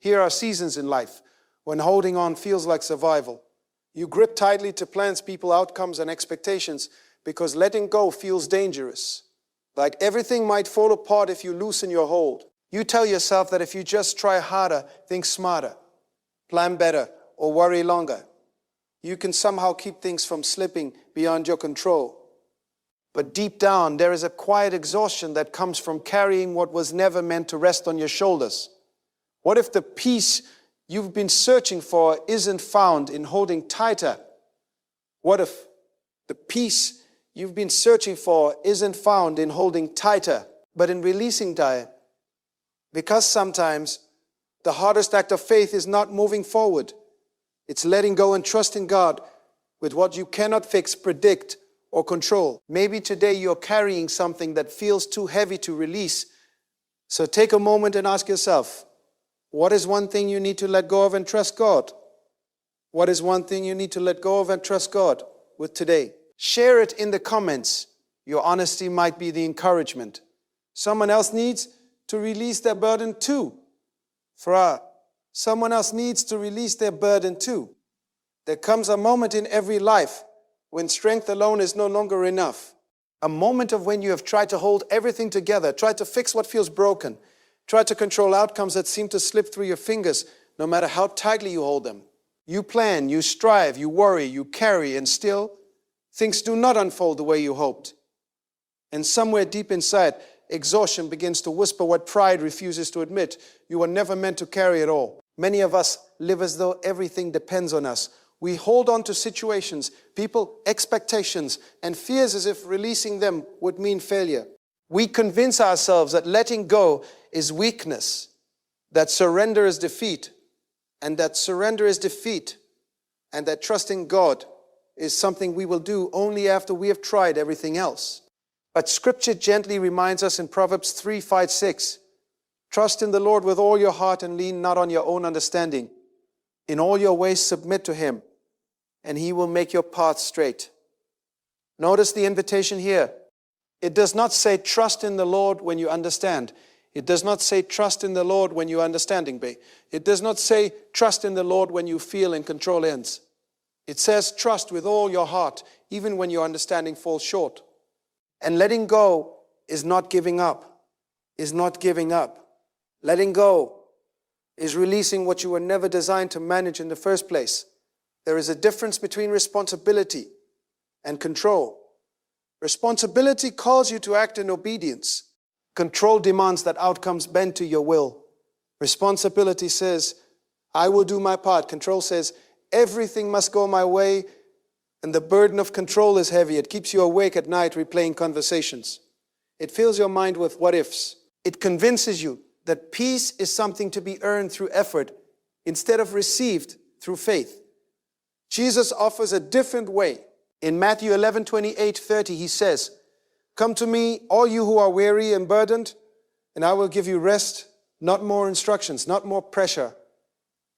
Here are seasons in life when holding on feels like survival. You grip tightly to plans, people, outcomes, and expectations because letting go feels dangerous. Like everything might fall apart if you loosen your hold. You tell yourself that if you just try harder, think smarter, plan better, or worry longer, you can somehow keep things from slipping beyond your control. But deep down, there is a quiet exhaustion that comes from carrying what was never meant to rest on your shoulders. What if the peace you've been searching for isn't found in holding tighter? What if the peace you've been searching for isn't found in holding tighter, but in releasing tighter? Because sometimes the hardest act of faith is not moving forward. It's letting go and trusting God with what you cannot fix, predict, or control. Maybe today you're carrying something that feels too heavy to release. So take a moment and ask yourself, what is one thing you need to let go of and trust God? What is one thing you need to let go of and trust God with today? Share it in the comments. Your honesty might be the encouragement. Someone else needs to release their burden too. Someone else needs to release their burden too. There comes a moment in every life when strength alone is no longer enough. A moment of when you have tried to hold everything together, tried to fix what feels broken, tried to control outcomes that seem to slip through your fingers, no matter how tightly you hold them. You plan, you strive, you worry, you carry, and still, things do not unfold the way you hoped. And somewhere deep inside, exhaustion begins to whisper what pride refuses to admit. You were never meant to carry it all. Many of us live as though everything depends on us. We hold on to situations, people, expectations, and fears as if releasing them would mean failure. We convince ourselves that letting go is weakness, that surrender is defeat, and that trusting God is something we will do only after we have tried everything else. But Scripture gently reminds us in Proverbs 3:5-6, trust in the Lord with all your heart and lean not on your own understanding. In all your ways submit to Him, and He will make your path straight. Notice the invitation here. It does not say trust in the Lord when you understand. It does not say trust in the Lord when your understanding be. It does not say trust in the Lord when you feel and control ends. It says trust with all your heart, even when your understanding falls short. And letting go is not giving up, Letting go is releasing what you were never designed to manage in the first place. There is a difference between responsibility and control. Responsibility calls you to act in obedience. Control demands that outcomes bend to your will. Responsibility says, I will do my part. Control says, everything must go my way, and the burden of control is heavy. It keeps you awake at night replaying conversations. It fills your mind with what ifs. It convinces you that peace is something to be earned through effort instead of received through faith. Jesus offers a different way. In Matthew 11:28-30, He says, come to me, all you who are weary and burdened, and I will give you rest, not more instructions, not more pressure.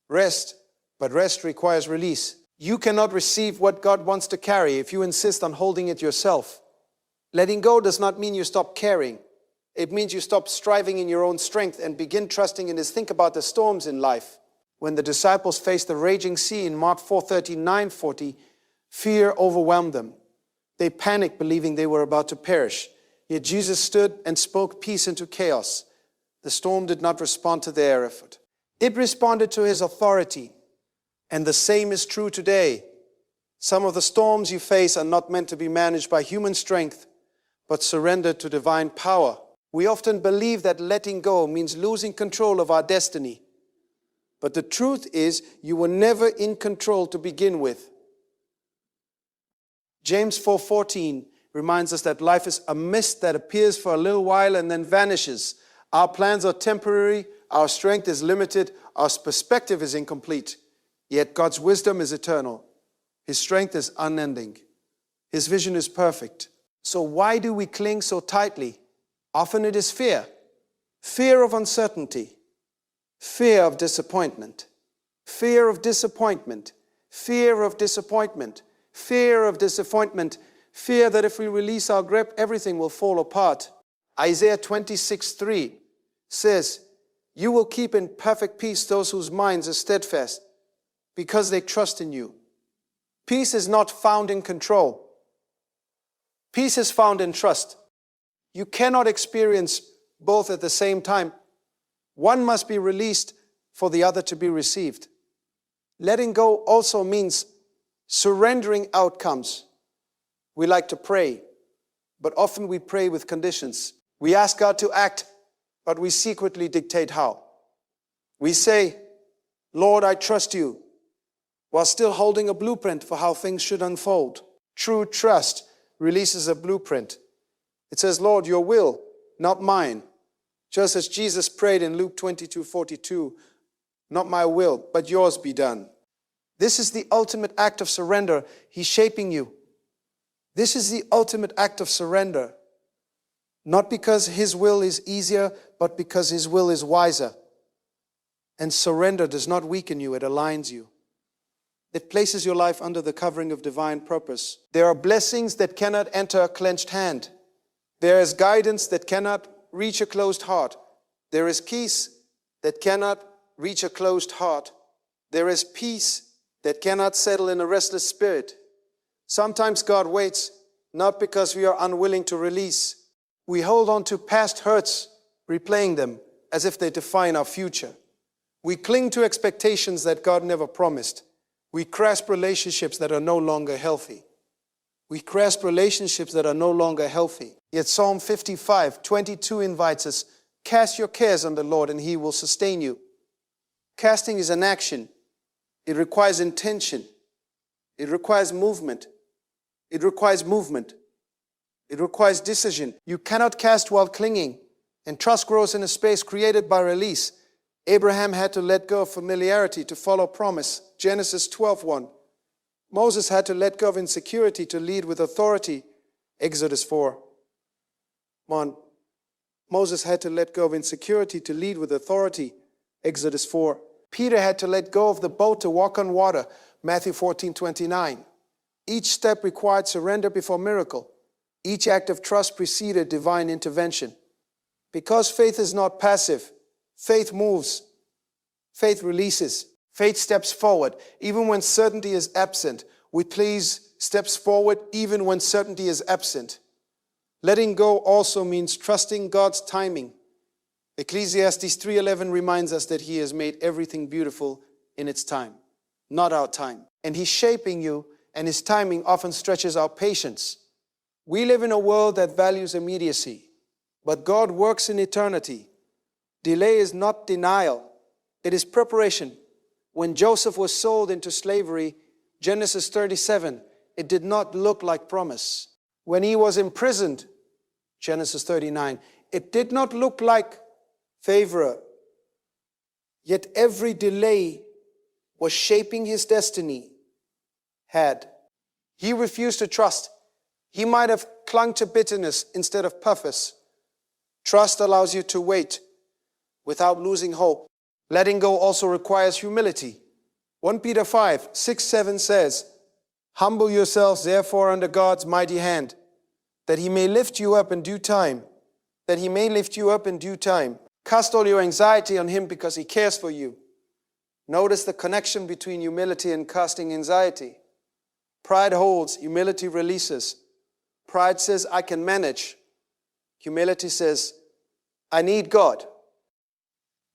Rest, but rest requires release. You cannot receive what God wants to carry if you insist on holding it yourself. Letting go does not mean you stop caring. It means you stop striving in your own strength and begin trusting in His. Think about the storms in life. When the disciples faced the raging sea in Mark 4:39-40, fear overwhelmed them. They panicked, believing they were about to perish. Yet Jesus stood and spoke peace into chaos. The storm did not respond to their effort. It responded to His authority. And the same is true today. Some of the storms you face are not meant to be managed by human strength, but surrendered to divine power. We often believe that letting go means losing control of our destiny. But the truth is, you were never in control to begin with. James 4:14 reminds us that life is a mist that appears for a little while and then vanishes. Our plans are temporary, our strength is limited, our perspective is incomplete. Yet God's wisdom is eternal. His strength is unending. His vision is perfect. So why do we cling so tightly? Often it is fear. Fear of uncertainty. Fear of disappointment. Fear of disappointment. Fear of disappointment. Fear of disappointment. Fear that if we release our grip, everything will fall apart. Isaiah 26:3 says, You will keep in perfect peace those whose minds are steadfast, because they trust in you. Peace is not found in control. Peace is found in trust. You cannot experience both at the same time. One must be released for the other to be received. Letting go also means surrendering outcomes. We like to pray, but often we pray with conditions. We ask God to act, but we secretly dictate how. We say, Lord, I trust you, while still holding a blueprint for how things should unfold. True trust releases a blueprint. It says, Lord, your will, not mine. Just as Jesus prayed in Luke 22:42, not my will, but yours be done. This is the ultimate act of surrender. He's shaping you. This is the ultimate act of surrender. Not because his will is easier, but because his will is wiser. And surrender does not weaken you, it aligns you. It places your life under the covering of divine purpose. There are blessings that cannot enter a clenched hand. There is guidance that cannot reach a closed heart. There is peace that cannot reach a closed heart. There is peace that cannot settle in a restless spirit. Sometimes God waits, not because we are unwilling to release. We hold on to past hurts, replaying them as if they define our future. We cling to expectations that God never promised. We grasp relationships that are no longer healthy. We grasp relationships that are no longer healthy. Yet Psalm 55:22 invites us, cast your cares on the Lord and he will sustain you. Casting is an action. It requires intention. It requires movement. It requires movement. It requires decision. You cannot cast while clinging, and trust grows in a space created by release. Abraham had to let go of familiarity to follow promise. Genesis 12:1. Moses had to let go of insecurity to lead with authority. Exodus 4:1. Moses had to let go of insecurity to lead with authority. Exodus 4. Peter had to let go of the boat to walk on water. Matthew 14:29. Each step required surrender before miracle. Each act of trust preceded divine intervention. Because faith is not passive, faith moves. Faith releases. Faith steps forward, even when certainty is absent. With please steps forward, even when certainty is absent. Letting go also means trusting God's timing. Ecclesiastes 3:11 reminds us that he has made everything beautiful in its time, not our time. And he's shaping you, and his timing often stretches our patience. We live in a world that values immediacy, but God works in eternity. Delay is not denial, it is preparation. When Joseph was sold into slavery, Genesis 37, it did not look like promise. When he was imprisoned, Genesis 39, it did not look like favor. Yet every delay was shaping his destiny. He refused to trust. He might have clung to bitterness instead of purpose. Trust allows you to wait without losing hope. Letting go also requires humility. 1 Peter 5:6-7 says, humble yourselves therefore under God's mighty hand, that he may lift you up in due time. That he may lift you up in due time. Cast all your anxiety on him because he cares for you. Notice the connection between humility and casting anxiety. Pride holds, humility releases. Pride says, I can manage. Humility says, I need God.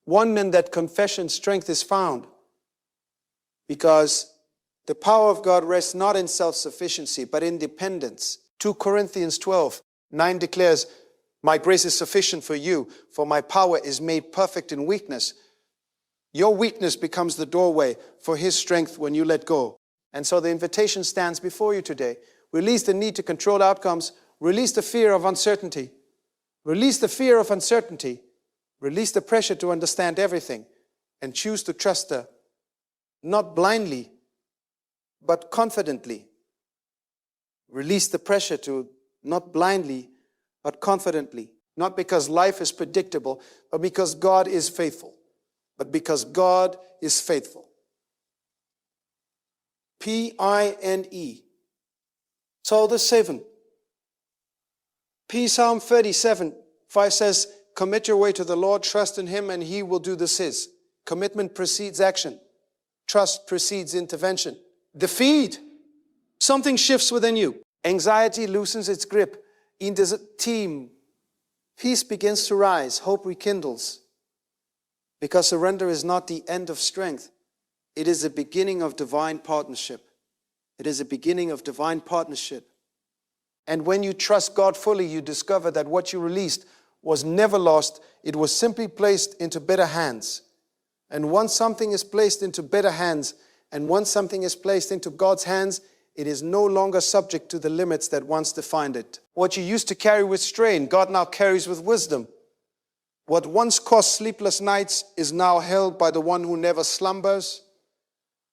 One in that confession strength is found, because the power of God rests not in self-sufficiency, but in dependence. 2 Corinthians 12:9 declares, my grace is sufficient for you, for my power is made perfect in weakness. Your weakness becomes the doorway for his strength when you let go. And so the invitation stands before you today. Release the need to control outcomes. Release the fear of uncertainty. Release the fear of uncertainty. Release the pressure to understand everything. And choose to trust her, not blindly, but confidently. Release the pressure to not blindly, but confidently. Not because life is predictable, but because God is faithful. But because God is faithful. P-I-N-E. So the 7. P Psalm 37:5 says, commit your way to the Lord, trust in Him, and He will do this His. Commitment precedes action. Trust precedes intervention. Defeat. Something shifts within you. Anxiety loosens its grip. In this team, peace begins to rise. Hope rekindles. Because surrender is not the end of strength. It is the beginning of divine partnership. It is a beginning of divine partnership. And when you trust God fully, you discover that what you released was never lost. It was simply placed into better hands. And once something is placed into better hands, and once something is placed into God's hands, it is no longer subject to the limits that once defined it. What you used to carry with strain, God now carries with wisdom. What once caused sleepless nights is now held by the one who never slumbers,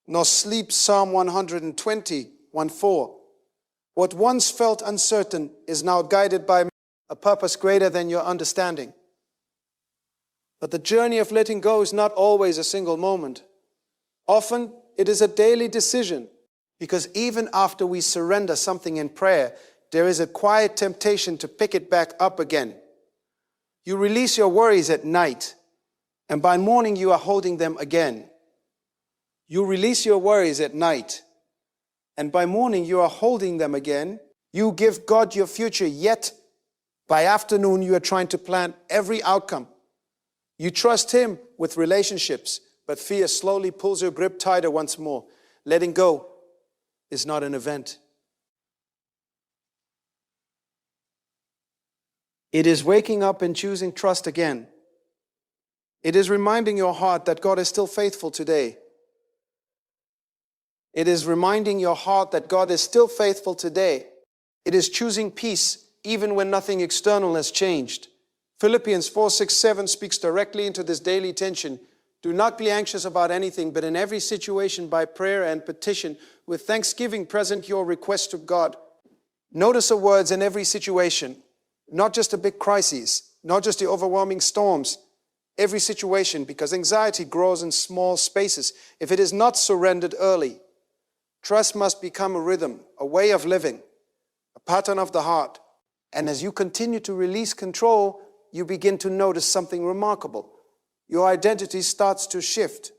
nor sleeps. Psalm 120, 1:4. What once felt uncertain is now guided by a purpose greater than your understanding. But the journey of letting go is not always a single moment. Often it is a daily decision, because even after we surrender something in prayer, there is a quiet temptation to pick it back up again. You release your worries at night, and by morning you are holding them again. You release your worries at night, and by morning you are holding them again. You give God your future, yet by afternoon you are trying to plan every outcome. You trust Him with relationships, but fear slowly pulls your grip tighter once more. Letting go is not an event. It is waking up and choosing trust again. It is reminding your heart that God is still faithful today. It is reminding your heart that God is still faithful today. It is choosing peace even when nothing external has changed. Philippians 4, 6, 7 speaks directly into this daily tension. Do not be anxious about anything, but in every situation by prayer and petition, with thanksgiving present your request to God. Notice the words in every situation, not just the big crises, not just the overwhelming storms. Every situation, because anxiety grows in small spaces. If it is not surrendered early, trust must become a rhythm, a way of living, a pattern of the heart. And as you continue to release control, you begin to notice something remarkable. Your identity starts to shift.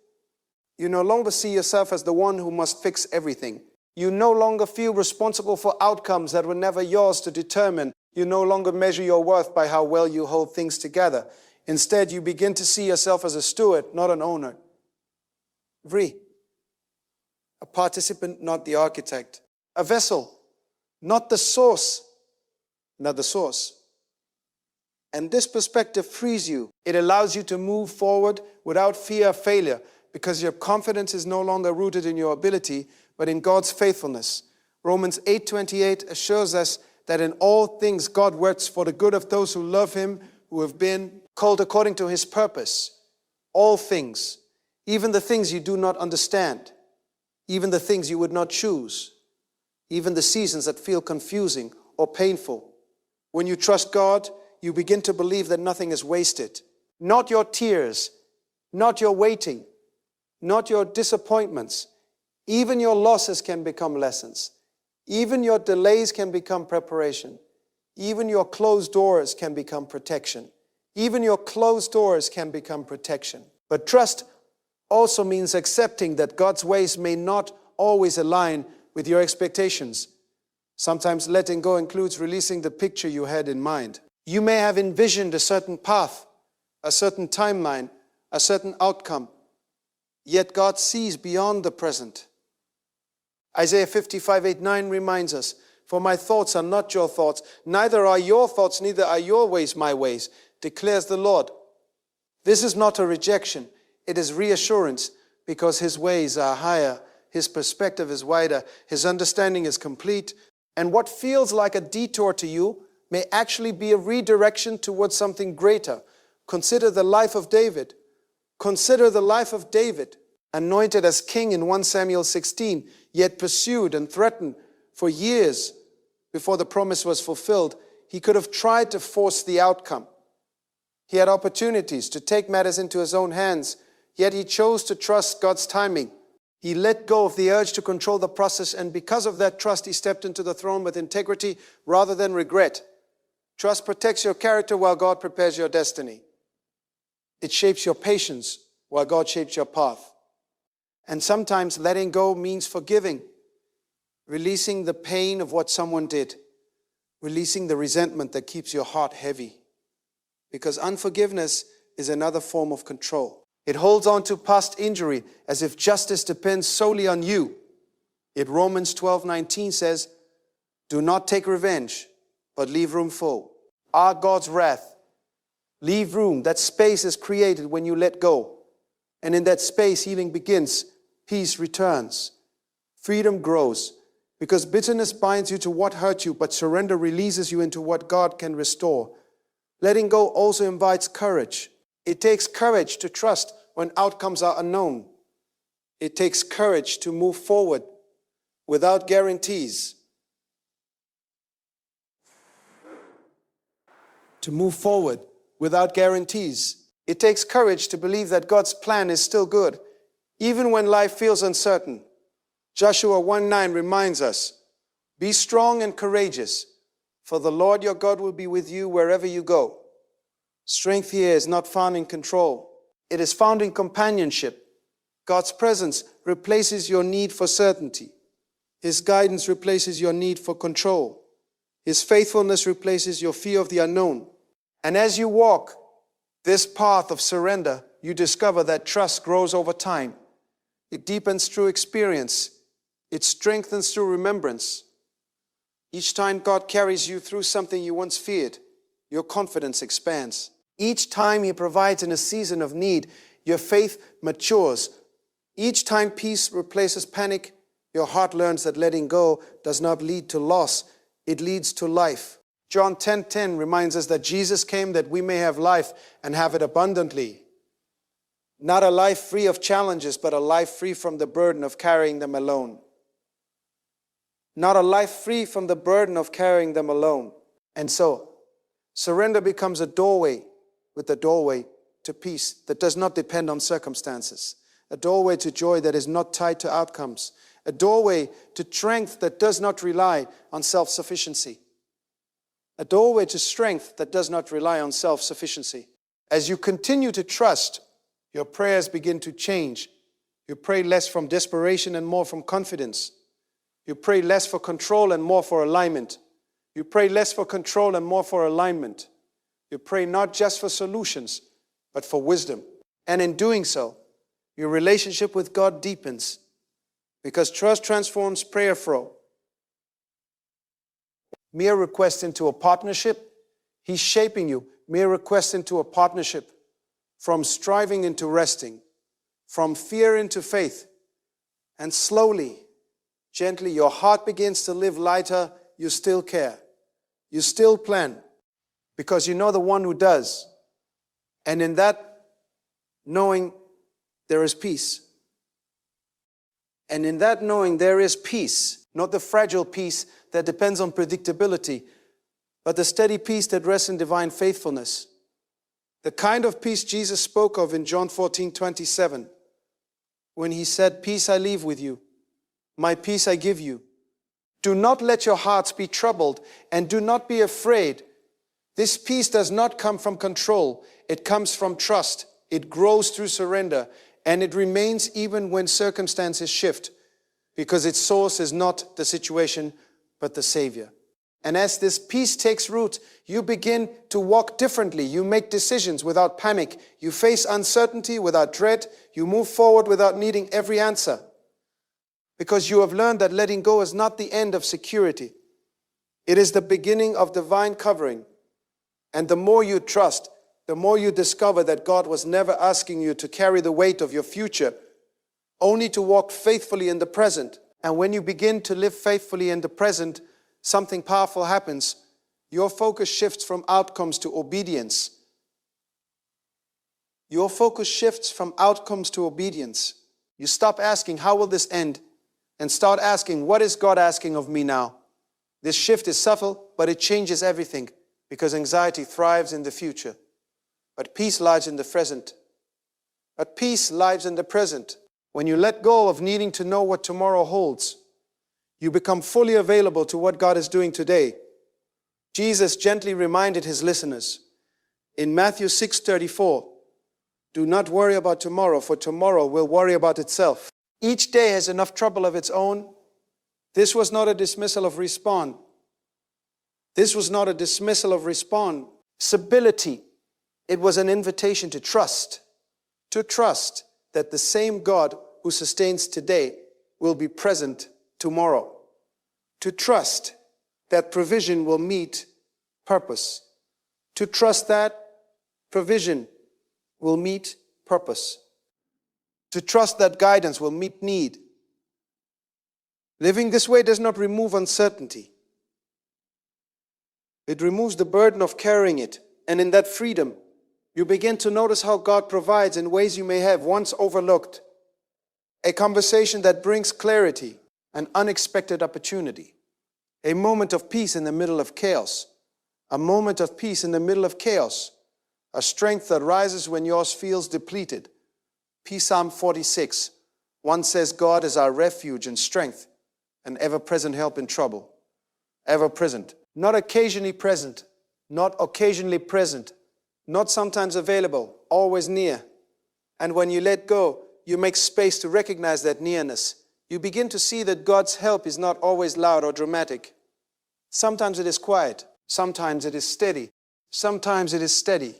You no longer see yourself as the one who must fix everything. You no longer feel responsible for outcomes that were never yours to determine. You no longer measure your worth by how well you hold things together. Instead, you begin to see yourself as a steward, not an owner. Free. A participant, not the architect. A vessel, not the source, not the source. And this perspective frees you. It allows you to move forward without fear of failure, because your confidence is no longer rooted in your ability, but in God's faithfulness. Romans 8:28 assures us that in all things God works for the good of those who love Him, who have been called according to His purpose. All things, even the things you do not understand, even the things you would not choose, even the seasons that feel confusing or painful. When you trust God, you begin to believe that nothing is wasted. Not your tears, not your waiting, not your disappointments. Even your losses can become lessons. Even your delays can become preparation. Even your closed doors can become protection. Even your closed doors can become protection. But trust also means accepting that God's ways may not always align with your expectations. Sometimes letting go includes releasing the picture you had in mind. You may have envisioned a certain path, a certain timeline, a certain outcome, yet God sees beyond the present. Isaiah 55:8-9 reminds us, for my thoughts are not your thoughts, neither are your thoughts, neither are your ways my ways, declares the Lord. This is not a rejection, it is reassurance, because His ways are higher, His perspective is wider, His understanding is complete, and what feels like a detour to you may actually be a redirection towards something greater. Consider the life of David. Consider the life of David, anointed as king in 1 Samuel 16, yet pursued and threatened for years before the promise was fulfilled. He could have tried to force the outcome. He had opportunities to take matters into his own hands, yet he chose to trust God's timing. He let go of the urge to control the process, and because of that trust, he stepped into the throne with integrity rather than regret. Trust protects your character while God prepares your destiny. It shapes your patience while God shapes your path. And sometimes letting go means forgiving, releasing the pain of what someone did, releasing the resentment that keeps your heart heavy. Because unforgiveness is another form of control. It holds on to past injury as if justice depends solely on you. Yet Romans 12:19 says, "Do not take revenge, but leave room for our God's wrath." Leave room. That space is created when you let go. And in that space, healing begins. Peace returns. Freedom grows. Because bitterness binds you to what hurt you, but surrender releases you into what God can restore. Letting go also invites courage. It takes courage to trust when outcomes are unknown. It takes courage to move forward without guarantees. To move forward without guarantees. It takes courage to believe that God's plan is still good, even when life feels uncertain. Joshua 1:9 reminds us, "Be strong and courageous, for the Lord your God will be with you wherever you go." Strength here is not found in control. It is found in companionship. God's presence replaces your need for certainty. His guidance replaces your need for control. His faithfulness replaces your fear of the unknown. And as you walk this path of surrender, you discover that trust grows over time. It deepens through experience. It strengthens through remembrance. Each time God carries you through something you once feared, your confidence expands. Each time He provides in a season of need, your faith matures. Each time peace replaces panic, your heart learns that letting go does not lead to loss, it leads to life. John 10:10 reminds us that Jesus came that we may have life and have it abundantly. Not a life free of challenges, but a life free from the burden of carrying them alone. Not a life free from the burden of carrying them alone. And so, surrender becomes a doorway to peace that does not depend on circumstances. A doorway to joy that is not tied to outcomes. A doorway to strength that does not rely on self-sufficiency. A doorway to strength that does not rely on self-sufficiency. As you continue to trust, your prayers begin to change. You pray less from desperation and more from confidence. You pray less for control and more for alignment. You pray less for control and more for alignment. You pray not just for solutions, but for wisdom. And in doing so, your relationship with God deepens, because trust transforms prayer from mere request into a partnership. He's shaping you. Mere request into a partnership. From striving into resting. From fear into faith. And slowly, gently, your heart begins to live lighter. You still care. You still plan. Because you know the one who does. And in that knowing, there is peace. And in that knowing, there is peace. Not the fragile peace that depends on predictability, but the steady peace that rests in divine faithfulness. The kind of peace Jesus spoke of in John 14:27, when He said, "Peace I leave with you, my peace I give you. Do not let your hearts be troubled, and do not be afraid." This peace does not come from control. It comes from trust. It grows through surrender, and it remains even when circumstances shift, because its source is not the situation, but the Savior. And as this peace takes root, you begin to walk differently. You make decisions without panic. You face uncertainty without dread. You move forward without needing every answer. Because you have learned that letting go is not the end of security. It is the beginning of divine covering. And the more you trust, the more you discover that God was never asking you to carry the weight of your future, only to walk faithfully in the present. And when you begin to live faithfully in the present, something powerful happens. Your focus shifts from outcomes to obedience. Your focus shifts from outcomes to obedience. You stop asking, how will this end? And start asking, what is God asking of me now? This shift is subtle, but it changes everything, because anxiety thrives in the future. But peace lies in the present. But peace lies in the present. When you let go of needing to know what tomorrow holds, you become fully available to what God is doing today. Jesus gently reminded his listeners in Matthew 6:34, do not worry about tomorrow, for tomorrow will worry about itself. Each day has enough trouble of its own. This was not a dismissal of respond. This was not a dismissal of responsibility. It was an invitation to trust that the same God who sustains today will be present tomorrow. To trust that provision will meet purpose. To trust that provision will meet purpose. To trust that guidance will meet need. Living this way does not remove uncertainty. It removes the burden of carrying it. And in that freedom, you begin to notice how God provides in ways you may have once overlooked. A conversation that brings clarity, an unexpected opportunity. A moment of peace in the middle of chaos. A moment of peace in the middle of chaos. A strength that rises when yours feels depleted. Peace Psalm 46. One says, God is our refuge and strength, an ever-present help in trouble. Ever-present. Not occasionally present. Not occasionally present. Not sometimes available. Always near. And when you let go, you make space to recognize that nearness. You begin to see that God's help is not always loud or dramatic. Sometimes it is quiet. Sometimes it is steady. Sometimes it is steady.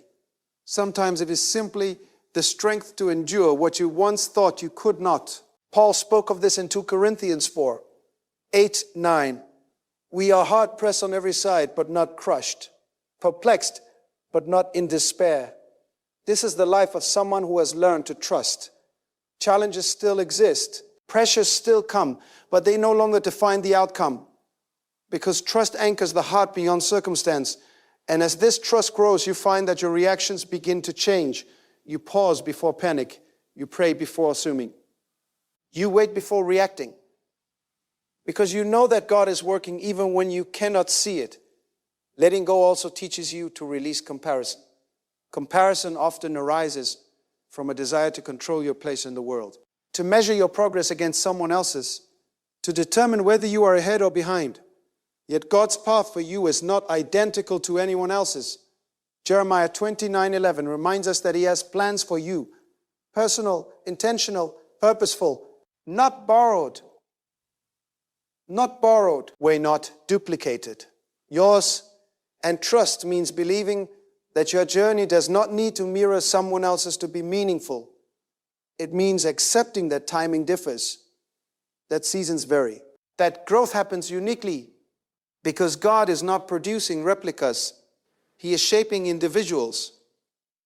Sometimes it is simply the strength to endure what you once thought you could not. Paul spoke of this in 2 Corinthians 4, 8, 9. We are hard pressed on every side, but not crushed. Perplexed, but not in despair. This is the life of someone who has learned to trust. Challenges still exist. Pressures still come, but they no longer define the outcome. Because trust anchors the heart beyond circumstance. And as this trust grows, you find that your reactions begin to change. You pause before panic. You pray before assuming. You wait before reacting. Because you know that God is working even when you cannot see it. Letting go also teaches you to release comparison. Comparison often arises from a desire to control your place in the world. To measure your progress against someone else's. To determine whether you are ahead or behind. Yet God's path for you is not identical to anyone else's. Jeremiah 29:11 reminds us that He has plans for you. Personal, intentional, purposeful, not borrowed. Not borrowed, way not duplicated. Yours. And trust means believing that your journey does not need to mirror someone else's to be meaningful. It means accepting that timing differs, that seasons vary, that growth happens uniquely. Because God is not producing replicas. He is shaping individuals.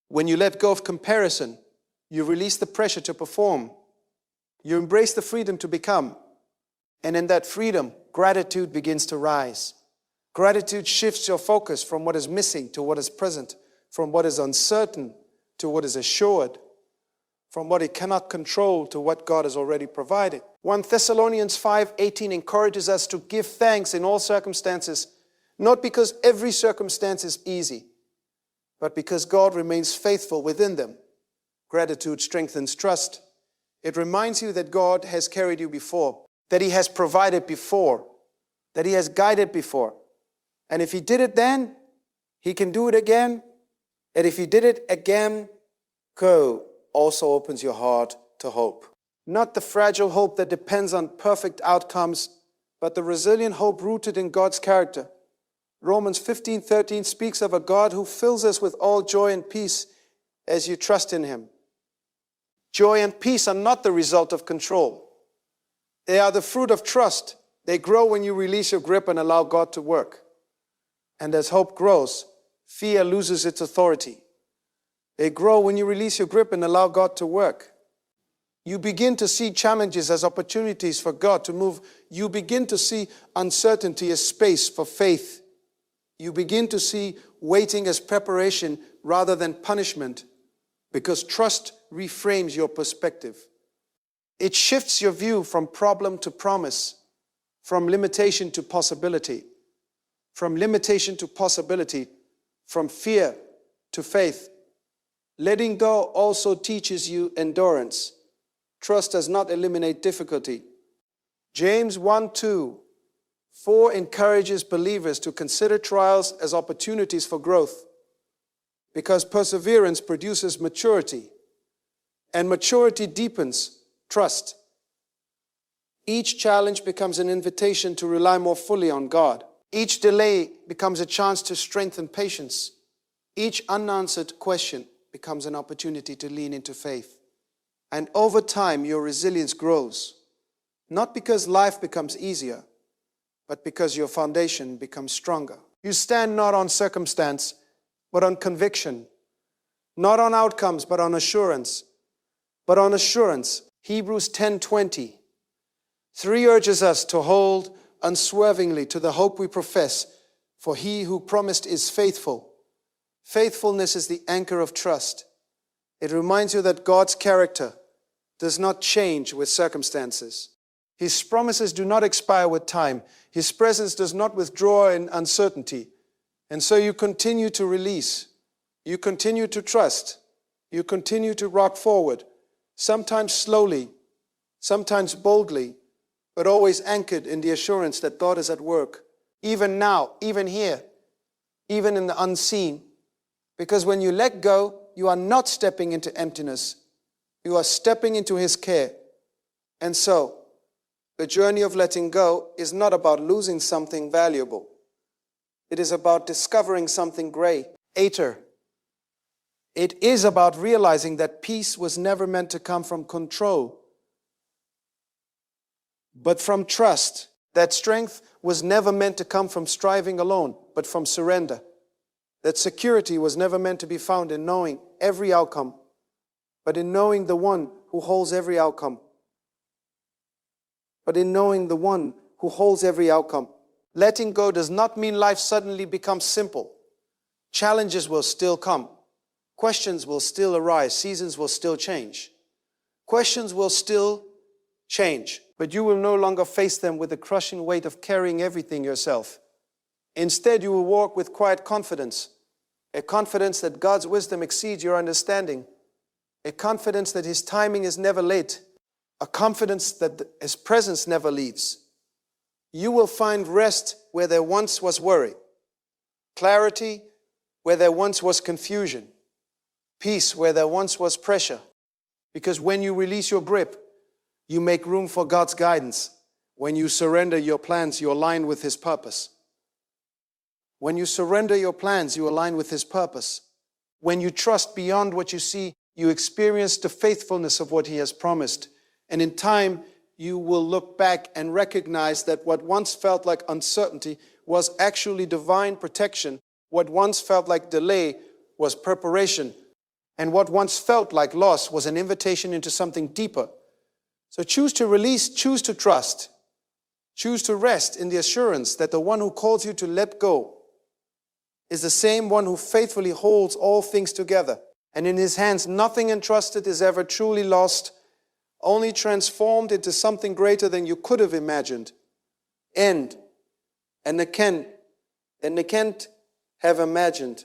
When you let go of comparison, you release the pressure to perform. You embrace the freedom to become. And in that freedom, gratitude begins to rise. Gratitude shifts your focus from what is missing to what is present, from what is uncertain to what is assured, from what it cannot control to what God has already provided. 1 Thessalonians 5:18 encourages us to give thanks in all circumstances, not because every circumstance is easy, but because God remains faithful within them. Gratitude strengthens trust. It reminds you that God has carried you before, that He has provided before, that He has guided before. And if He did it then, He can do it again. And if He did it again, go. Also opens your heart to hope. Not the fragile hope that depends on perfect outcomes, but the resilient hope rooted in God's character. Romans 15:13 speaks of a God who fills us with all joy and peace as you trust in Him. Joy and peace are not the result of control. They are the fruit of trust. They grow when you release your grip and allow God to work. And as hope grows, fear loses its authority. They grow when you release your grip and allow God to work. You begin to see challenges as opportunities for God to move. You begin to see uncertainty as space for faith. You begin to see waiting as preparation rather than punishment, because trust reframes your perspective. It shifts your view from problem to promise, from limitation to possibility, from limitation to possibility, from fear to faith. Letting go also teaches you endurance. Trust does not eliminate difficulty. James 1:2 4 encourages believers to consider trials as opportunities for growth, because perseverance produces maturity, and maturity deepens trust. Each challenge becomes an invitation to rely more fully on God. Each delay becomes a chance to strengthen patience. Each unanswered question becomes an opportunity to lean into faith. And over time, your resilience grows, not because life becomes easier, but because your foundation becomes stronger. You stand not on circumstance, but on conviction, not on outcomes, but on assurance. Hebrews 10:20. 3 urges us to hold unswervingly to the hope we profess, for he who promised is faithful. Faithfulness is the anchor of trust. It reminds you that God's character does not change with circumstances. His promises do not expire with time. His presence does not withdraw in uncertainty. And so you continue to release. You continue to trust. You continue to rock forward, sometimes slowly, sometimes boldly, but always anchored in the assurance that God is at work, even now, even here, even in the unseen. Because when you let go, you are not stepping into emptiness. You are stepping into His care. And so, the journey of letting go is not about losing something valuable. It is about discovering something greater. It is about realizing that peace was never meant to come from control, but from trust. That strength was never meant to come from striving alone, but from surrender. That security was never meant to be found in knowing every outcome, but in knowing the one who holds every outcome. Letting go does not mean life suddenly becomes simple. Challenges will still come. Questions will still arise. Seasons will still change. Questions will still change, but you will no longer face them with the crushing weight of carrying everything yourself. Instead, you will walk with quiet confidence, a confidence that God's wisdom exceeds your understanding, a confidence that His timing is never late, a confidence that His presence never leaves. You will find rest where there once was worry, clarity where there once was confusion, peace where there once was pressure. Because when you release your grip, you make room for God's guidance. When you surrender your plans, you align with His purpose. When you surrender your plans, you align with His purpose. When you trust beyond what you see, you experience the faithfulness of what He has promised. And in time, you will look back and recognize that what once felt like uncertainty was actually divine protection. What once felt like delay was preparation. And what once felt like loss was an invitation into something deeper. So choose to release, choose to trust. Choose to rest in the assurance that the one who calls you to let go is the same one who faithfully holds all things together. And in His hands, nothing entrusted is ever truly lost, only transformed into something greater than you could have imagined. And they can't have imagined